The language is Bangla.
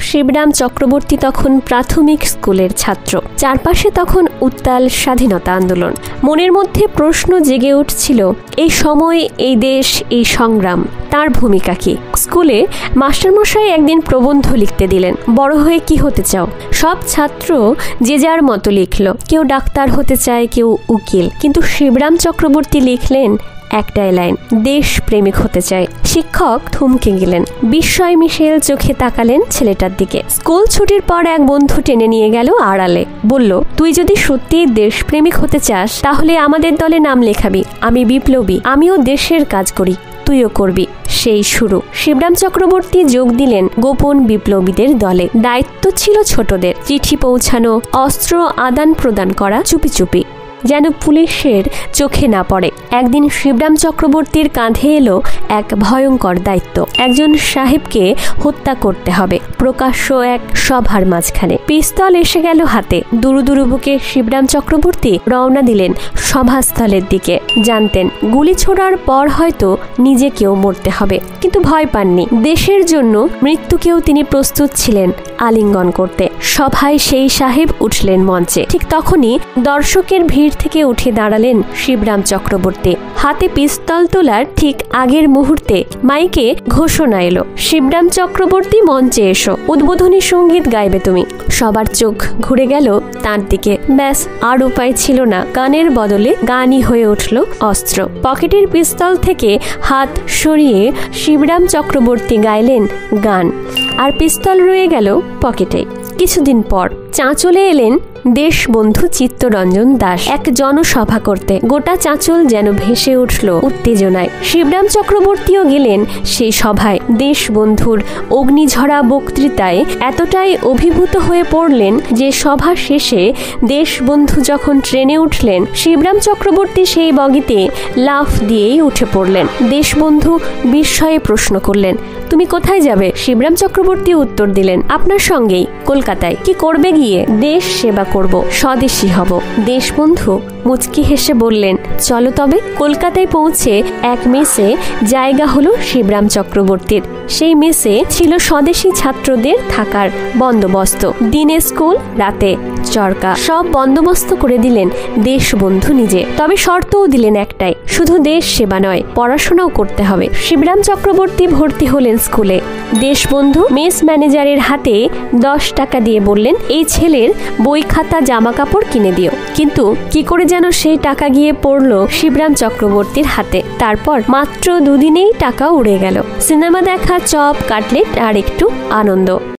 শিবরাম চক্রবর্তী তখন প্রাথমিক স্কুলের ছাত্র। চারপাশে তখন উত্তাল স্বাধীনতা আন্দোলন। মনের মধ্যে প্রশ্ন জেগে উঠছিল, এই সময়, এই দেশ, এই সংগ্রাম, তার ভূমিকা কি? স্কুলে মাস্টারমশাই একদিন প্রবন্ধ লিখতে দিলেন, বড় হয়ে কি হতে চাও? সব ছাত্র যে যার মতো লিখল। কেউ ডাক্তার হতে চায়, কেউ উকিল। কিন্তু শিবরাম চক্রবর্তী লিখলেন একটাই লাইন, দেশ প্রেমিক হতে চাই। শিক্ষক থমকে গেলেন, বিস্ময় মিশেল চোখে তাকালেন ছেলেটার দিকে। স্কুল ছুটির পর এক বন্ধু টেনে নিয়ে গেল আড়ালে, বলল, তুই যদি সত্যি দেশপ্রেমিক হতে চাস তাহলে আমাদের দলে নাম লেখাবি। আমি বিপ্লবী, আমিও দেশের কাজ করি, তুইও করবি। সেই শুরু। শিবরাম চক্রবর্তী যোগ দিলেন গোপন বিপ্লবীদের দলে। দায়িত্ব ছিল ছোটদের, চিঠি পৌঁছানো, অস্ত্র আদান প্রদান করা চুপি চুপি, যেন পুলিশের চোখে না পড়ে। একদিন শিবরাম চক্রবর্তীর কাঁধে এলো এক ভয়ঙ্কর দায়িত্ব। একজন সাহেবকে হত্যা করতে হবে, প্রকাশ্য এক সভার মাঝখানে। পিস্তল এসে গেল হাতে। দুরু দুরু বুকে শিবরাম চক্রবর্তী রওনা দিলেন সভাস্থলের দিকে। জানতেন গুলি ছোড়ার পর হয়তো নিজেকেও মরতে হবে, কিন্তু ভয় পাননি। দেশের জন্য মৃত্যুকেও তিনি প্রস্তুত ছিলেন আলিঙ্গন করতে। সভায় সেই সাহেব উঠলেন মঞ্চে। ঠিক তখনই দর্শকের ভিড় থেকে উঠে দাঁড়ালেন শিবরাম চক্রবর্তী। হাতে পিস্তল তোলার ঠিক আগের মুহূর্তে মাইকে ঘোষণা এলো, শিবরাম চক্রবর্তী মঞ্চে এসো, উদ্বোধনী সঙ্গীত গাইবে তুমি। সবার চোখ ঘুরে গেল তার দিকে। ব্যাস, আর উপায় ছিল না। গানের বদলে গানই হয়ে উঠল অস্ত্র। পকেটের পিস্তল থেকে হাত সরিয়ে শিবরাম চক্রবর্তী গাইলেন গান, আর পিস্তল রয়ে গেল পকেটে। কিছুদিন পর চাঁচলে এলেন দেশবন্ধু চিত্তরঞ্জন দাস এক জনসভা করতে। গোটা চাঁচল যেন ভেসে উঠল উত্তেজনায়। শিবরাম চক্রবর্তীও গেলেন সেই সভায়। দেশবন্ধুর অগ্নিঝরা বক্তৃতায় এতটাই অভিভূত হয়ে পড়লেন যে সভা শেষে দেশবন্ধু যখন ট্রেনে উঠলেন, শিবরাম চক্রবর্তী সেই বগিতে লাফ দিয়েই উঠে পড়লেন। দেশবন্ধু বিস্ময়ে প্রশ্ন করলেন, তুমি কোথায় যাবে? শিবরাম চক্রবর্তী উত্তর দিলেন, আপনার সঙ্গেই, কলকাতায়। কি করবে গিয়ে? দেশ সেবা করব, স্বদেশী হব। দেশবন্ধু মুচকি হেসে বললেন, চলো তবে। কলকাতায় পৌঁছে এক মেসে জায়গা হলো শিবরাম চক্রবর্তীর। সেই মেসে ছিল স্বদেশী ছাত্রদের থাকার বন্দোবস্ত। দিনে স্কুল, রাতে চরকা, সব বন্দোবস্ত করে দিলেন দেশবন্ধু নিজে। তবে শর্তও দিলেন একটাই, শুধু দেশ সেবা নয়, পড়াশোনাও করতে হবে। শিবরাম চক্রবর্তী ভর্তি হলেন স্কুলে। দেশবন্ধু মেস ম্যানেজারের হাতে 10 টাকা দিয়ে বললেন, এই ছেলের বই খাতা জামা কাপড় কিনে দিও। কিন্তু কি করে যেন সেই টাকা গিয়ে পড়লো শিবরাম চক্রবর্তীর হাতে। তারপর মাত্র 2 দিনেই টাকা উড়ে গেল। সিনেমা দেখা, চপ, কাটলেট আর একটু আনন্দ।